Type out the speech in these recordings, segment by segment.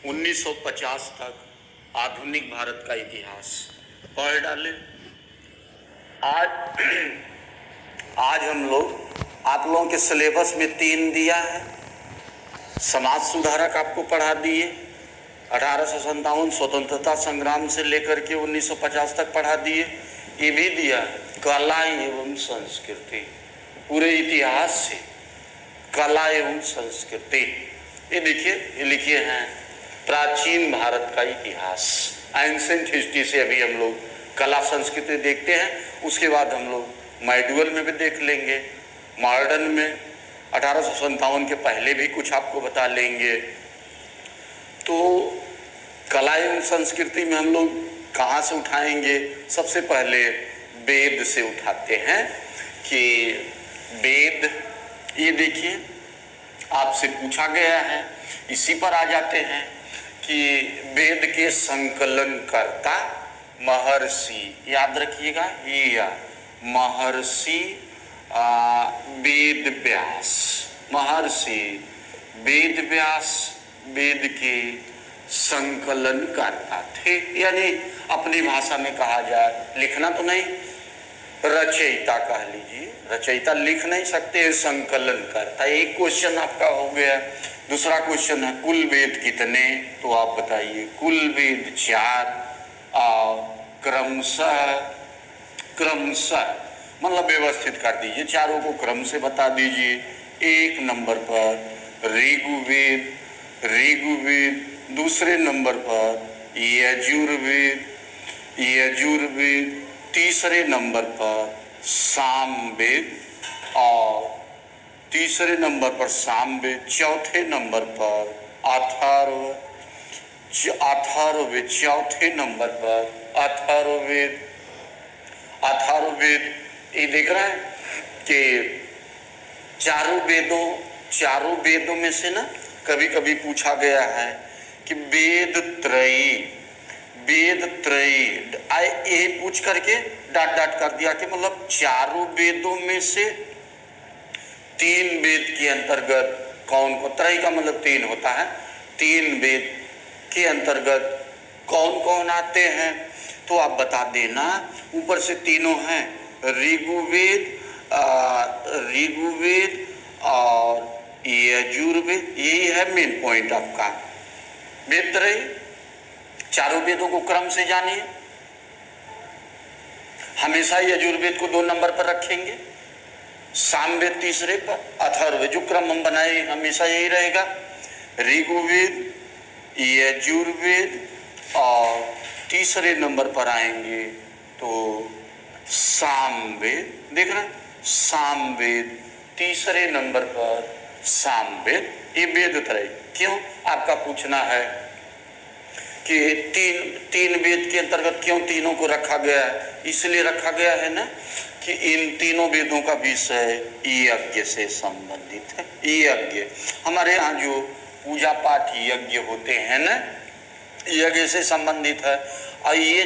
1950 तक आधुनिक भारत का इतिहास पढ़ डाले। आज हम लोग आप लोगों के सिलेबस में 3 दिया है। समाज सुधारक आपको पढ़ा दिए, 1857 स्वतंत्रता संग्राम से लेकर के 1950 तक पढ़ा दिए। ये भी दिया कला एवं संस्कृति, पूरे इतिहास से कला एवं संस्कृति। ये देखिए, ये लिखे हैं प्राचीन भारत का इतिहास, एंसेंट हिस्ट्री से अभी हम लोग कला संस्कृति देखते हैं। उसके बाद हम लोग मॉड्यूल में भी देख लेंगे, मॉडर्न में 1857 के पहले भी कुछ आपको बता लेंगे। तो कला एवं संस्कृति में हम लोग कहाँ से उठाएंगे? सबसे पहले वेद से उठाते हैं कि वेद, ये देखिए आपसे पूछा गया है, इसी पर आ जाते हैं कि वेद के संकलन कर्ता महर्षि, याद रखिएगा, ये महर्षि वेद व्यास। महर्षि वेद व्यास वेद के संकलन करता थे, यानी अपनी भाषा में कहा जाए, लिखना तो नहीं, रचयिता कह लीजिए। रचयिता लिख नहीं सकते, संकलन करता। एक क्वेश्चन आपका हो गया। दूसरा क्वेश्चन है कुल वेद कितने? तो आप बताइए। कुल वेद 4 और क्रमशः मतलब व्यवस्थित कर दीजिए, चारों को क्रम से बता दीजिए। 1 नंबर पर ऋग्वेद, दूसरे नंबर पर यजुर्वेद, तीसरे नंबर पर सामवेद और तीसरे नंबर पर सामवेद, चौथे नंबर पर अथर्ववेद, चौथे नंबर पर अथर्ववेद। ये देख रहे हैं कि चारों वेदों में से ना कभी कभी पूछा गया है कि वेद त्रयी, ये पूछ करके डाट कर दिया कि मतलब चारों वेदों में से 3 वेद के अंतर्गत कौन कौन, त्रयी का मतलब 3 होता है, 3 वेद के अंतर्गत कौन कौन आते हैं? तो आप बता देना। ऊपर से तीनों हैं, ऋग्वेद और यजुर्वेद। यही है मेन पॉइंट आपका। वेद त्रयी, चारों वेदों को क्रम से जानिए। हमेशा यजुर्वेद को 2 नंबर पर रखेंगे, सामवेद तीसरे पर, अथर्ववेद जो क्रम हम बनाए हमेशा यही रहेगा। ऋग्वेद, यजुर्वेद और तीसरे नंबर पर आएंगे तो सामवेद। देख रहे हैं, सामवेद तीसरे नंबर पर सामवेद। ये वेद त्रय क्यों आपका पूछना है कि तीन वेद के अंतर्गत क्यों तीनों को रखा गया है? इसलिए रखा गया है ना कि इन तीनों वेदों का विषय यज्ञ से संबंधित है। यज्ञ, हमारे यहाँ जो पूजा पाठ यज्ञ होते हैं ना, यज्ञ से संबंधित है। और ये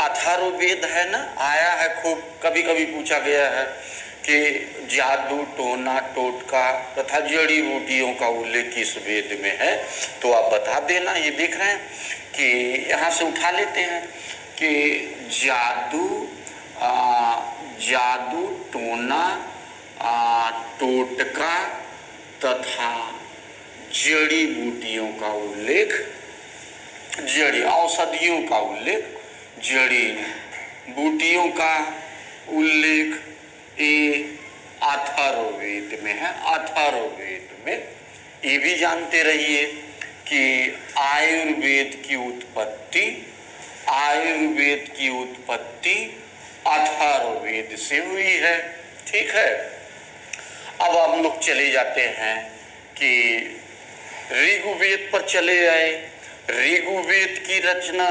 अथर्ववेद है ना, आया है खूब, कभी कभी पूछा गया है कि जादू टोना टोटका तथा जड़ी बूटियों का उल्लेख किस वेद में है? तो आप बता देना। ये देख रहे हैं कि यहाँ से उठा लेते हैं कि जादू टोना टोटका तथा जड़ी बूटियों का उल्लेख, जड़ी औषधियों का उल्लेख, जड़ी बूटियों का उल्लेख ये अथर्ववेद में है। अथर्ववेद में ये भी जानते रहिए कि आयुर्वेद की उत्पत्ति अथर्ववेद से हुई है। ठीक है, अब हम लोग चले जाते हैं कि ऋग्वेद पर चले आए। ऋग्वेद की रचना,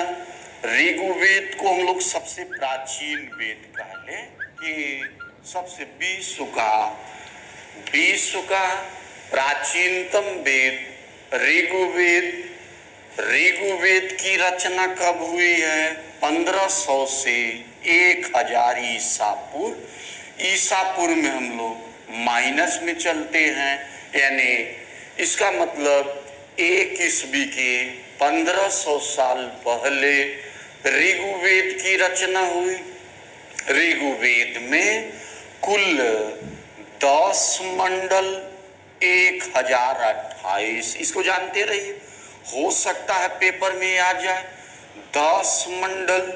ऋग्वेद को हम लोग सबसे प्राचीन वेद कह लें कि सबसे विश्व का प्राचीनतम वेद ऋग्वेद की रचना कब हुई है? 1500 से 1000 ईसा पूर्व में हम लोग माइनस में चलते हैं, यानी इसका मतलब एक ईस्वी के 1500 साल पहले ऋग्वेद की रचना हुई। ऋग्वेद में कुल 10 मंडल 1028, इसको जानते रहिए, हो सकता है पेपर में आ जाए। 10 मंडल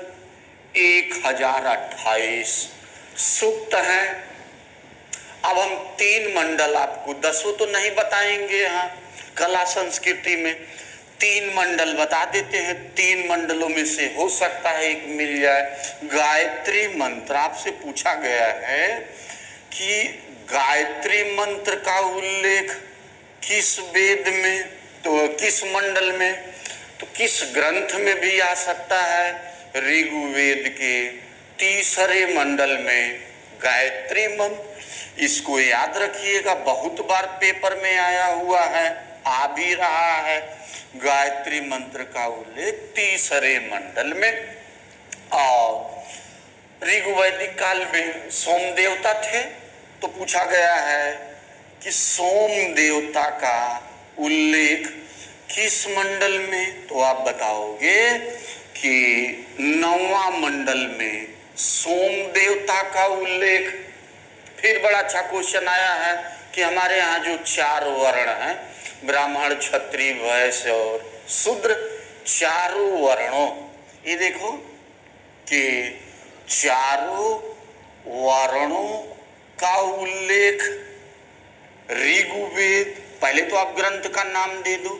1028 सूक्त है। अब हम 3 मंडल, आपको 10 तो नहीं बताएंगे, यहाँ कला संस्कृति में 3 मंडल बता देते हैं। 3 मंडलों में से हो सकता है एक मिल जाए। गायत्री मंत्र आपसे पूछा गया है कि गायत्री मंत्र का उल्लेख किस वेद में, तो किस मंडल में, तो किस ग्रंथ में भी आ सकता है। ऋग्वेद के 3रे मंडल में गायत्री मंत्र, इसको याद रखिएगा, बहुत बार पेपर में आया हुआ है, आ भी रहा है। गायत्री मंत्र का उल्लेख 3रे मंडल में। और ऋग्वैदिक काल में सोम देवता थे, तो पूछा गया है कि सोम देवता का उल्लेख किस मंडल में, तो आप बताओगे कि 9वां मंडल में सोम देवता का उल्लेख। फिर बड़ा अच्छा क्वेश्चन आया है कि हमारे यहाँ जो 4 वर्ण हैं, ब्राह्मण, क्षत्रिय, वैश्य और शूद्र, 4 वर्णों, ये देखो कि 4 वर्णों का उल्लेख ऋग्वेद, पहले तो आप ग्रंथ का नाम दे दो।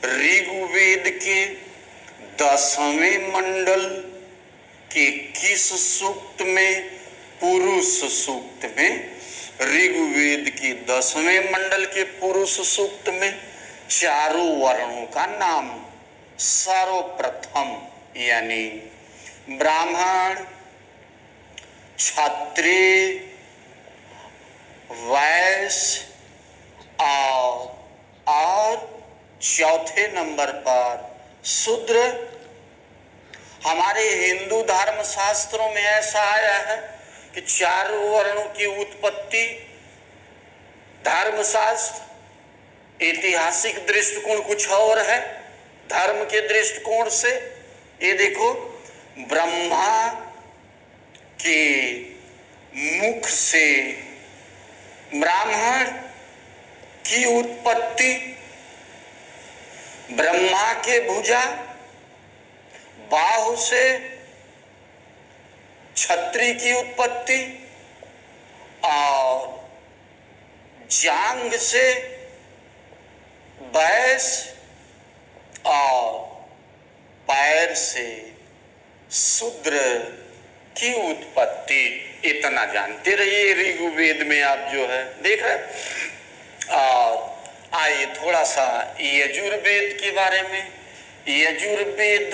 ऋग्वेद के 10वें मंडल के किस सूक्त में, पुरुष सूक्त में, ऋग्वेद के 10वें मंडल के पुरुष सूक्त में 4 वर्णों का नाम सर्वप्रथम, यानी ब्राह्मण, क्षत्रिय, वैश्य और चौथे नंबर पर शूद्र। हमारे हिंदू धर्म शास्त्रों में ऐसा आया है कि 4 वर्णों की उत्पत्ति धर्मशास्त्र, ऐतिहासिक दृष्टिकोण कुछ और है, धर्म के दृष्टिकोण से ये देखो, ब्रह्मा के मुख से ब्राह्मण की उत्पत्ति, ब्रह्मा के भुजा बाहु से क्षत्रिय की उत्पत्ति, और जांग से वैश्य, और पैर से शूद्र की उत्पत्ति। इतना जानते रहिए, ऋग्वेद में आप जो है देख रहे। और आइए थोड़ा सा यजुर्वेद के बारे में। यजुर्वेद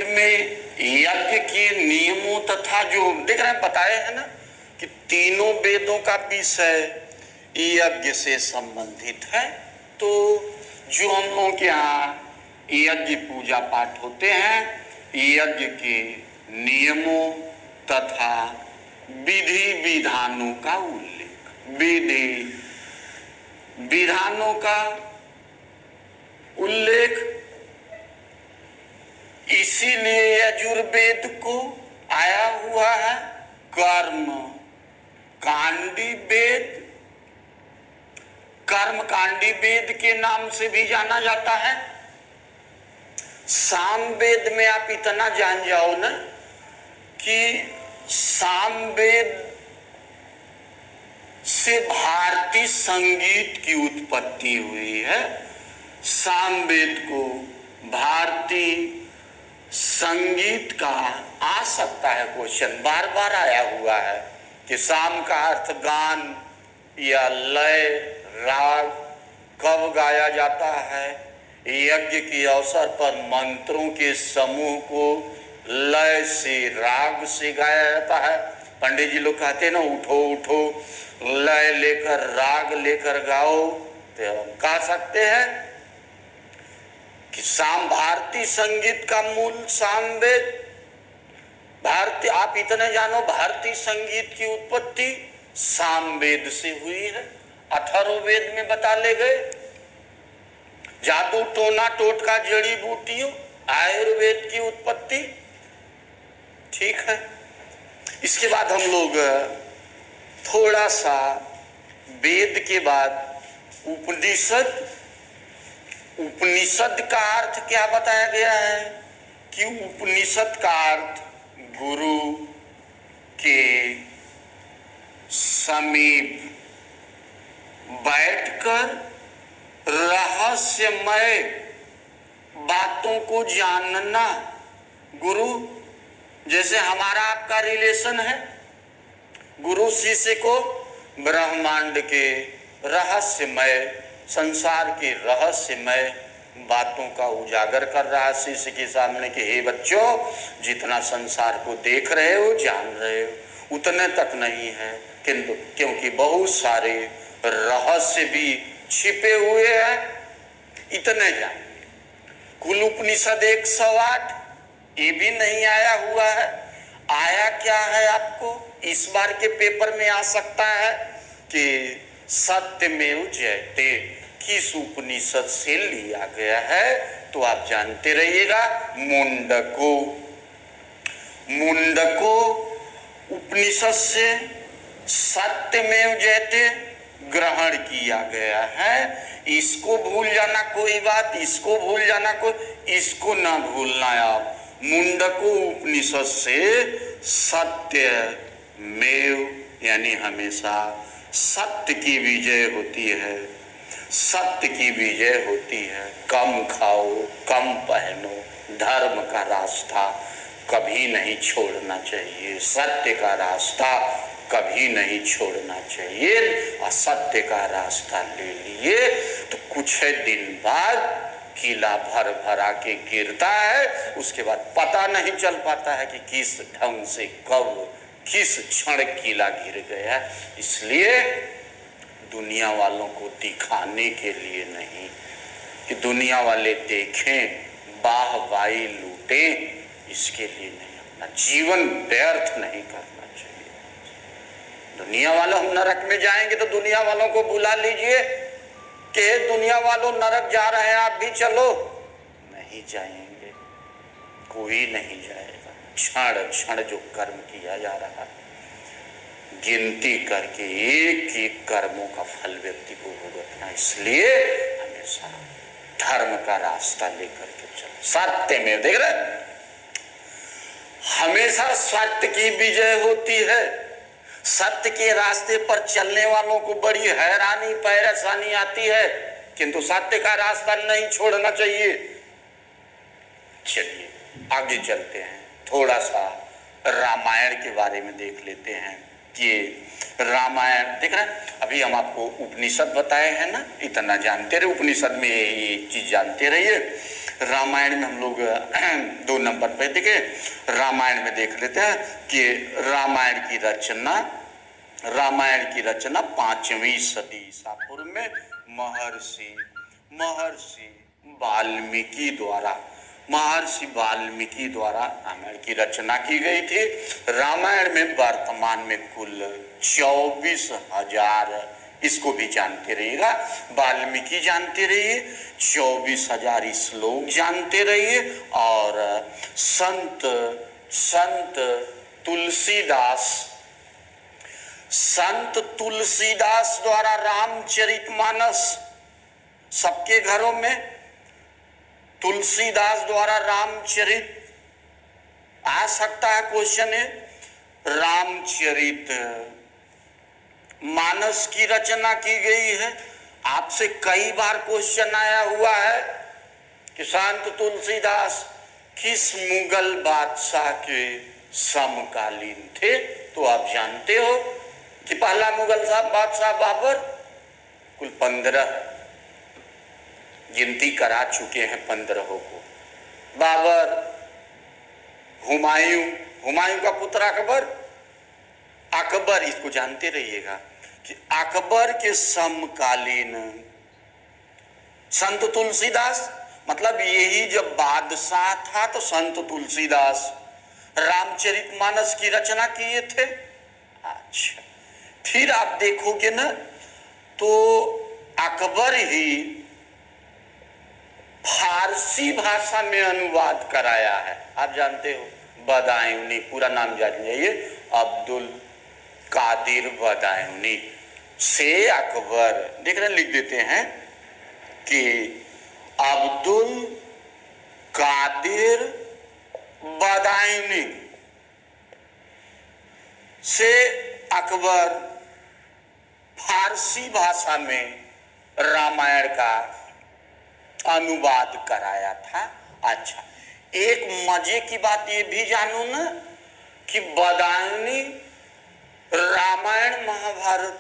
में यज्ञ के नियमों तथा जो देख रहे हैं बताए हैं ना कि तीनों वेदों का विषय यज्ञ से संबंधित है। तो जो हम लोगों के यहाँ यज्ञ पूजा पाठ होते हैं, यज्ञ के नियमों तथा विधि विधानों का उल्लेख, विधि विधानों का उल्लेख, इसीलिए यजुर्वेद को आया हुआ है कर्म कांडी वेद। कर्म कांडी वेद के नाम से भी जाना जाता है। सामवेद में आप इतना जान जाओ ना कि सामवेद से भारतीय संगीत की उत्पत्ति हुई है। सामवेद को भारतीय संगीत का आ सकता है क्वेश्चन, बार बार आया हुआ है कि साम का अर्थ गान या लय राग कब गाया जाता है। यज्ञ के अवसर पर मंत्रों के समूह को लय से राग से गाया जाता है। पंडित जी लोग कहते हैं ना, उठो उठो लय लेकर राग लेकर गाओ, तो हम कह सकते हैं कि साम भारतीय संगीत का मूल सामवेद। भारतीय, आप इतने जानो भारतीय संगीत की उत्पत्ति सामवेद से हुई है। अथर्ववेद में बता ले गए। जादू टोना टोटका जड़ी बूटियों आयुर्वेद की उत्पत्ति। ठीक है, इसके बाद हम लोग थोड़ा सा वेद के बाद उपनिषद। उपनिषद का अर्थ क्या बताया गया है कि उपनिषद का अर्थ गुरु के समीप बैठकर रहस्यमय बातों को जानना। गुरु जैसे हमारा आपका रिलेशन है, गुरु शिष्य को ब्रह्मांड के रहस्यमय, संसार के रहस्यमय बातों का उजागर कर रहा है शिष्य के सामने कि हे बच्चों, जितना संसार को देख रहे हो, जान रहे हो, उतने तक नहीं है, किंतु क्योंकि बहुत सारे रहस्य भी छिपे हुए हैं, इतने जान। कुल उपनिषद 108, ये भी नहीं आया हुआ है। आया क्या है आपको इस बार के पेपर में आ सकता है कि सत्यमेव जयते किस उपनिषद से लिया गया है, तो आप जानते रहिएगा। मुंडको, मुंडको उपनिषद से सत्यमेव जयते ग्रहण किया गया है। इसको भूल जाना कोई बात, इसको भूल जाना कोई, इसको ना भूलना आप। मुंडको उपनिषद से सत्य मेव यानी हमेशा सत्य की विजय होती है, सत्य की विजय होती है। कम खाओ, कम पहनो, धर्म का रास्ता कभी नहीं छोड़ना चाहिए, सत्य का रास्ता कभी नहीं छोड़ना चाहिए। असत्य का रास्ता ले लिए तो कुछ दिन बाद किला भर भरा के गिरता है, उसके बाद पता नहीं चल पाता है कि किस ढंग से कब किस क्षण किला गिर गया। इसलिए दुनिया वालों को दिखाने के लिए नहीं कि दुनिया वाले देखें, वाहवाही लूटें, इसके लिए नहीं, अपना जीवन व्यर्थ नहीं करना चाहिए। दुनिया वालों हम नरक में जाएंगे तो दुनिया वालों को बुला लीजिए कि दुनिया वालों नरक जा रहे हैं, आप भी चलो। नहीं जाएंगे, कोई नहीं जाएगा। क्षण क्षण जो कर्म किया जा रहा है, गिनती करके एक एक कर्मों का फल व्यक्ति को भुगतना। इसलिए हमेशा धर्म का रास्ता लेकर के चलो, सत्य में। देख रहे, हमेशा सत्य की विजय होती है। सत्य के रास्ते पर चलने वालों को बड़ी हैरानी परेशानी आती है, किंतु सत्य का रास्ता नहीं छोड़ना चाहिए। चलिए आगे चलते हैं, थोड़ा सा रामायण के बारे में देख लेते हैं कि रामायण। देख रहे हैं, अभी हम आपको उपनिषद बताए हैं ना, इतना जानते रहे, उपनिषद में ये चीज जानते रहिए। रामायण में हम लोग 2 नंबर पे देखे, रामायण में देख लेते हैं कि रामायण की रचना 5वीं सदी ईसा पूर्व में महर्षि वाल्मीकि द्वारा रामायण की रचना की गई थी। रामायण में वर्तमान में कुल 24,000, इसको भी जानते रहिएगा, वाल्मीकि जानते रहिए, 24,000 श्लोक जानते रहिए। और संत तुलसीदास द्वारा रामचरितमानस, सबके घरों में तुलसीदास द्वारा रामचरित आ सकता है। क्वेश्चन है, रामचरित मानस की रचना की गई है। आपसे कई बार क्वेश्चन आया हुआ है कि संत तुलसीदास किस मुगल बादशाह के समकालीन थे, तो आप जानते हो कि पहला मुगल बादशाह बाबर, कुल 15 गिनती करा चुके हैं 15 को। बाबर, हुमायूं का पुत्र अकबर, इसको जानते रहिएगा कि अकबर के समकालीन संत तुलसीदास, मतलब यही जब बादशाह था तो संत तुलसीदास रामचरितमानस की रचना किए थे। अच्छा, फिर आप देखोगे ना तो अकबर ही फारसी भाषा में अनुवाद कराया है। आप जानते हो बदायूनी, पूरा नाम जान जाइए, अब्दुल कादिर बदायूनी से अकबर, देख रहे लिख देते हैं कि अब्दुल कादिर बदायूनी से अकबर फारसी भाषा में रामायण का अनुवाद कराया था। अच्छा, एक मजे की बात ये भी जानो ना कि बदायूनी रामायण महाभारत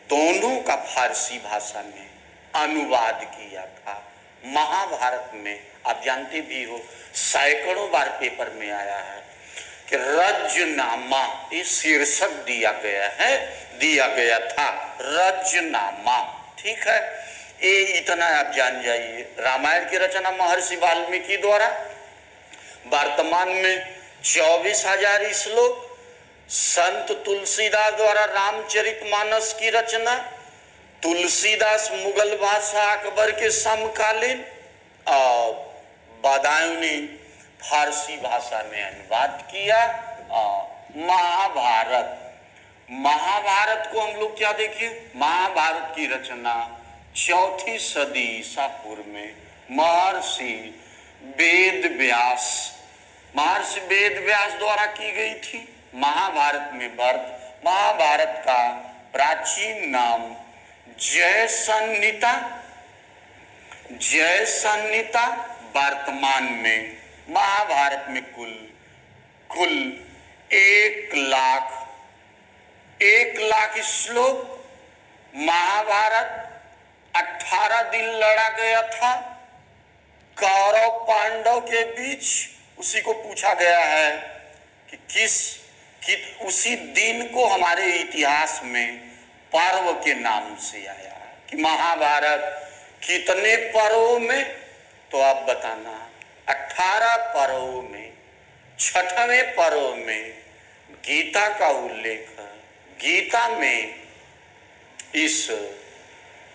दोनों का फारसी भाषा में अनुवाद किया था। महाभारत में आप जानते भी हो सैकड़ों बार पेपर में आया है कि रजनामा, ये शीर्षक दिया गया था रजनामा। ठीक है, ये इतना आप जान जाइए। रामायण की रचना महर्षि वाल्मीकि द्वारा, वर्तमान में 24,000 श्लोक। संत तुलसीदास द्वारा रामचरितमानस की रचना, तुलसीदास मुगल बादशाह अकबर के समकालीन, और बदायूनी फारसी भाषा में अनुवाद किया। महाभारत को हम लोग क्या देखिए, महाभारत की रचना 4वीं सदी ईसा पूर्व में महर्षि वेद व्यास द्वारा की गई थी। महाभारत में महाभारत का प्राचीन नाम जय संहिता। वर्तमान में महाभारत में कुल 1 लाख श्लोक। महाभारत 18 दिन लड़ा गया था कौरव पांडव के बीच। उसी को पूछा गया है कि उसी दिन को हमारे इतिहास में पर्व के नाम से आया कि महाभारत कितने पर्वों में, तो आप बताना। 18 पर्वों में 6वें पर्व में गीता का उल्लेख है। गीता में इस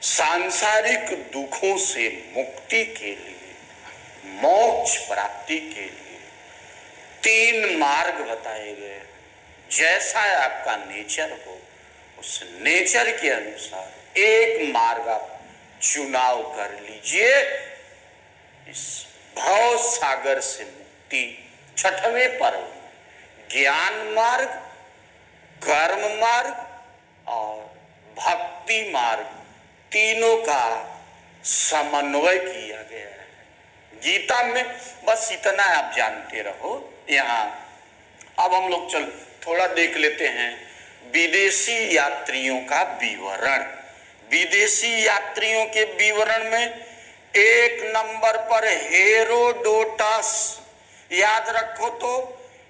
सांसारिक दुखों से मुक्ति के लिए, मोक्ष प्राप्ति के लिए 3 मार्ग बताए गए। जैसा आपका नेचर हो, उस नेचर के अनुसार एक मार्ग आप चुनाव कर लीजिए। इस भव सागर से मुक्ति 6वें पर्व में ज्ञान मार्ग, कर्म मार्ग और भक्ति मार्ग तीनों का समन्वय किया गया है गीता में। बस इतना आप जानते रहो। यहाँ अब हम लोग चल थोड़ा देख लेते हैं विदेशी यात्रियों का विवरण। विदेशी यात्रियों के विवरण में 1 नंबर पर हेरोडोटस। याद रखो तो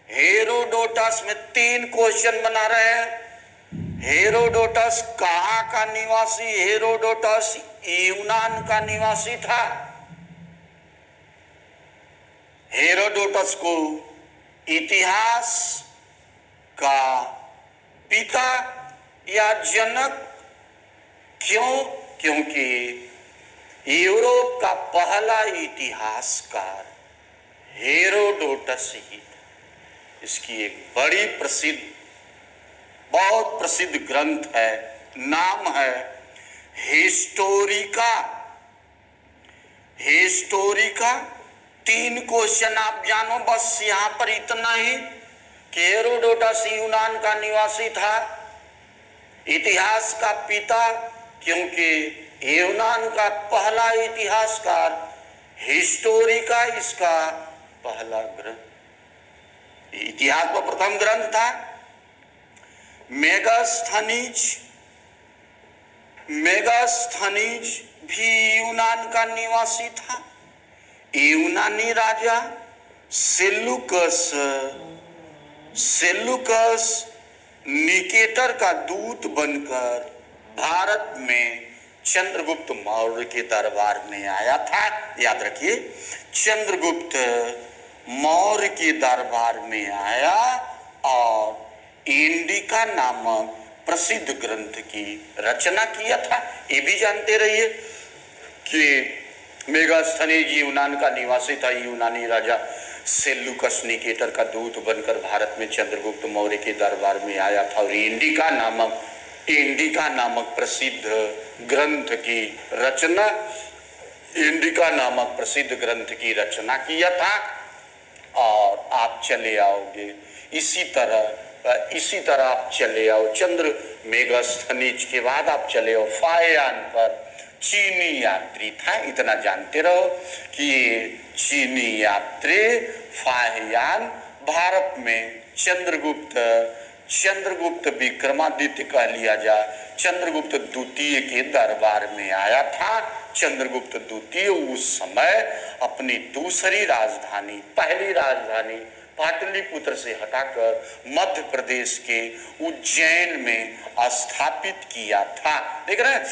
हेरोडोटस में 3 क्वेश्चन बना रहे हैं। हेरोडोटस कहाँ का निवासी? हेरोडोटस यूनान का निवासी था। हेरोडोटस को इतिहास का पिता या जनक क्यों? क्योंकि यूरोप का पहला इतिहासकार हेरोडोटस ही था। इसकी एक बड़ी प्रसिद्ध, बहुत प्रसिद्ध ग्रंथ है, नाम है हिस्टोरिका। हिस्टोरिका 3 क्वेश्चन आप जानो बस यहां पर इतना ही कि हेरोडोटस यूनान का निवासी था, इतिहास का पिता क्योंकि यूनान का पहला इतिहासकार, हिस्टोरिका इसका पहला ग्रंथ, इतिहास का प्रथम ग्रंथ था। मेगास्थनीज भी यूनान का निवासी था। यूनानी राजा सेलुकस निकेटर का दूत बनकर भारत में चंद्रगुप्त मौर्य के दरबार में आया था। याद रखिए, चंद्रगुप्त मौर्य के दरबार में आया और इंडिका नामक प्रसिद्ध ग्रंथ की रचना किया था। ये भी जानते रहिए कि मेगास्थनीज यूनान का निवासी था। यूनानी राजा सेल्यूकस निकेटर का दूत बनकर भारत में चंद्रगुप्त मौर्य के दरबार में आया था और इंडिका नामक प्रसिद्ध ग्रंथ की रचना किया था। और आप चले आओगे इसी तरह आप चले आओ चंद्र मेगास्थनीज के बाद आप चले आओ फाह्यान पर। चीनी यात्री था, इतना जानते रहो कि ये चीनी यात्री फाह्यान भारत में चंद्रगुप्त विक्रमादित्य कह लिया जाए, चंद्रगुप्त द्वितीय के दरबार में आया था। चंद्रगुप्त द्वितीय उस समय अपनी दूसरी राजधानी, पहली राजधानी पाटलिपुत्र से हटाकर मध्य प्रदेश के उज्जैन में स्थापित किया था। देख रहे हैं,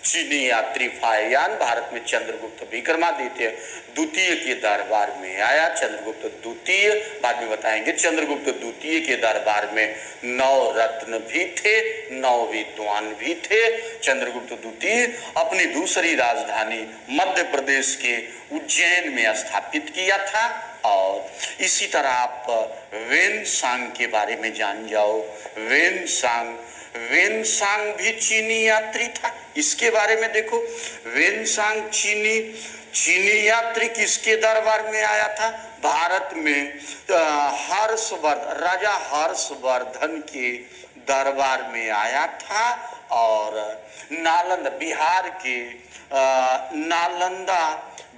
चीनी यात्री फाह्यान भारत में चंद्रगुप्त विक्रमादित्य द्वितीय के दरबार में आया। चंद्रगुप्त द्वितीय बाद में बताएंगे। चंद्रगुप्त द्वितीय के दरबार में 9 रत्न भी थे, 9 विद्वान भी थे। चंद्रगुप्त द्वितीय अपनी दूसरी राजधानी मध्य प्रदेश के उज्जैन में स्थापित किया था। और इसी तरह आप वेनसांग के बारे में जान जाओ। वेनसांग भी चीनी यात्री था। इसके बारे में देखो, वेनसांग चीनी यात्री किसके दरबार में आया था? भारत में राजा हर्षवर्धन के दरबार में आया था। और बिहार के नालंदा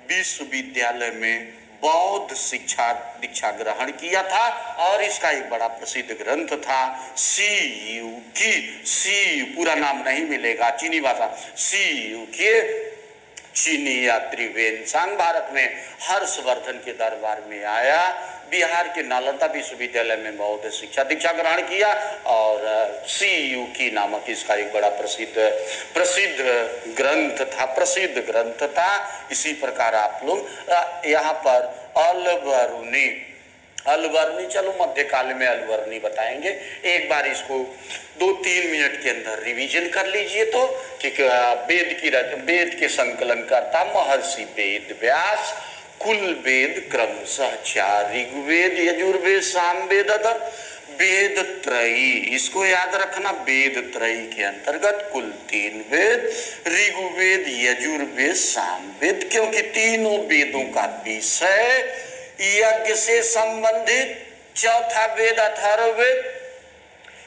विश्वविद्यालय में बौद्ध शिक्षा दीक्षा ग्रहण किया था। और इसका एक बड़ा प्रसिद्ध ग्रंथ था सी पूरा नाम नहीं मिलेगा, चीनी भाषा चीनी यात्री वेनसांग भारत में हर्षवर्धन के दरबार में आया, बिहार के नालंदा विश्वविद्यालय में बौद्ध शिक्षा दीक्षा ग्रहण किया। और CUK नामक इसका एक बड़ा प्रसिद्ध ग्रंथ था। इसी प्रकार आप लोग यहाँ पर अलबरनी चलो मध्यकाल में अलबरनी बताएंगे। एक बार इसको 2-3 मिनट के अंदर रिवीजन कर लीजिए तो कि वेद के संकलन करता महर्षि वेद व्यास। कुल वेद क्रमशः 4 ऋग्वेद यजुर्वेद सामवेद अथर वेद त्रयी। इसको याद रखना, वेद त्रयी के अंतर्गत कुल 3 वेद ऋग्वेद यजुर्वेद सामवेद, क्योंकि तीनों वेदों का विषय यज्ञ से संबंधित। चौथा वेद अथर्ववेद,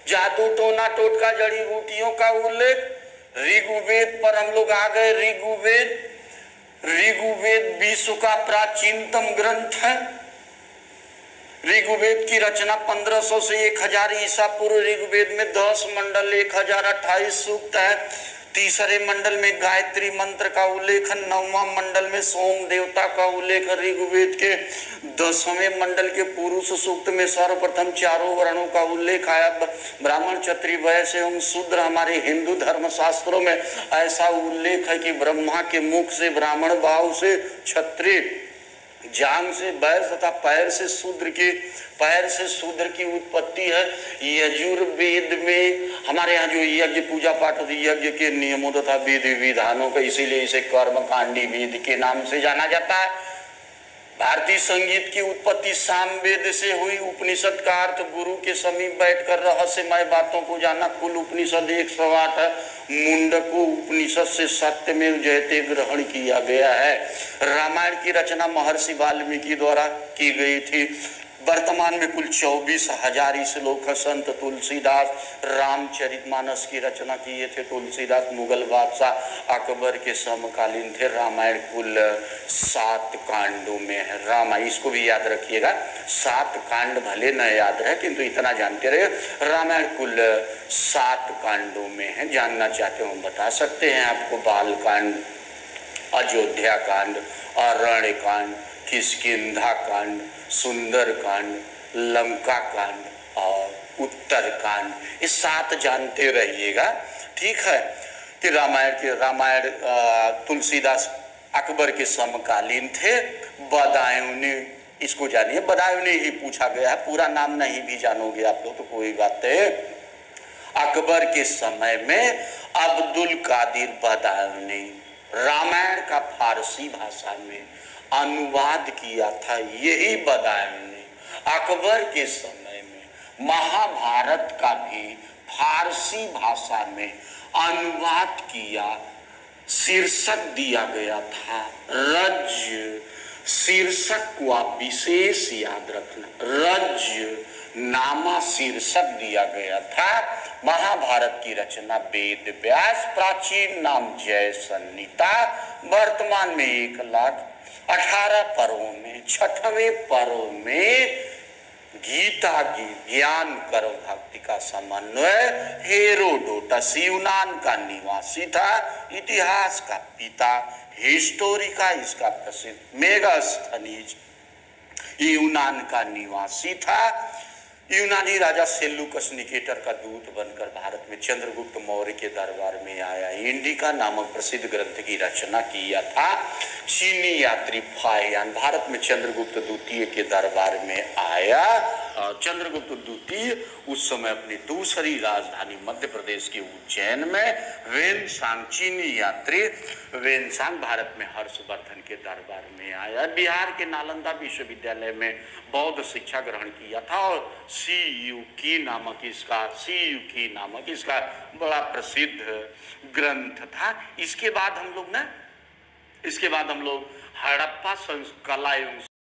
जादू टोना टोटका जड़ी बूटियों का उल्लेख। ऋग्वेद पर हम लोग आ गए। ऋग्वेद विश्व का प्राचीनतम ग्रंथ है। ऋग्वेद की रचना 1500 से 1000 ईसा पूर्व। ऋग्वेद में 10 मंडल 1028 सूक्त है। तीसरे मंडल में गायत्री मंत्र का उल्लेख है। 9वां मंडल में सोम देवता का उल्लेख है। ऋग्वेद के 10वें मंडल के पुरुष सूक्त में सर्वप्रथम 4 वर्णों का उल्लेख आया। ब्राह्मण क्षत्रिय वैश्य एवं शूद्र। हमारे हिंदू धर्म शास्त्रों में ऐसा उल्लेख है कि ब्रह्मा के मुख से ब्राह्मण, बाहु से क्षत्रिय, जांग से वैश्य तथा पैर से शूद्र की उत्पत्ति है। यजुर्वेद में हमारे यहाँ जो यज्ञ पूजा पाठ होती, यज्ञ के नियमों तथा विधि विधानों का, इसीलिए इसे कर्मकांडी वेद के नाम से जाना जाता है। भारतीय संगीत की उत्पत्ति सामवेद से हुई। उपनिषद का अर्थ गुरु के समीप बैठकर रहस्यमय बातों को जाना। कुल उपनिषद 108 है। मुंडको उपनिषद से सत्यमेव जयते ग्रहण किया गया है। रामायण की रचना महर्षि वाल्मीकि द्वारा की गई थी। वर्तमान में कुल 24,000 श्लोक है। संत तुलसीदास रामचरितमानस की रचना किए थे। तुलसीदास मुगल बादशाह अकबर के समकालीन थे। रामायण कुल 7 कांडों में है। रामायण इसको भी याद रखिएगा, 7 कांड भले न याद रहे किंतु इतना जानते रहे, रामायण कुल 7 कांडों में है। जानना चाहते हो बता सकते हैं आपको। बाल कांड, अयोध्या कांड, अरण्य कांड, किष्किंधा कांड, सुंदर कांड, लंका कांड और उत्तर कांड, ये 7 जानते रहिएगा। ठीक है कि रामायण तुलसीदास अकबर के समकालीन थे। बदायूनी, इसको जानिए, बदायूनी ही पूछा गया है। पूरा नाम नहीं भी जानोगे आप लोग तो कोई बात है। अकबर के समय में अब्दुल कादिर बदायूं रामायण का फारसी भाषा में अनुवाद किया था। यही बदायूं ने अकबर के समय में महाभारत का भी फारसी भाषा में अनुवाद किया। शीर्षक दिया गया था रज्य। शीर्षक को आप विशेष याद रखना, रज्य नामा शीर्षक दिया गया था। महाभारत की रचना वेद व्यास, प्राचीन नाम जय संहिता, वर्तमान में 1,18 पर्वों में 6वें पर्व में गीता की ज्ञान कर्म भक्ति का समन्वय हेरोडोटस यूनान का निवासी था, इतिहास का पिता, हिस्टोरी का इसका प्रसिद्ध मेगास्थनीज यूनान का निवासी था। यूनानी राजा सेल्यूकस निकेटर का दूत बनकर भारत में चंद्रगुप्त मौर्य के दरबार में आया। इंडिका नामक प्रसिद्ध ग्रंथ की रचना किया था। चीनी यात्री फाहियान भारत में चंद्रगुप्त द्वितीय के दरबार में आया। चंद्रगुप्त द्वितीय उस समय अपनी दूसरी राजधानी मध्य प्रदेश के उज्जैन में वेनसांग, चीनी यात्री वेनसांग भारत में हर्षवर्धन के दरबार में आया। बिहार के नालंदा विश्वविद्यालय में बौद्ध शिक्षा ग्रहण किया था और सीयूकी नामक इसका बड़ा प्रसिद्ध ग्रंथ था। इसके बाद हम लोग हड़प्पा कला एवं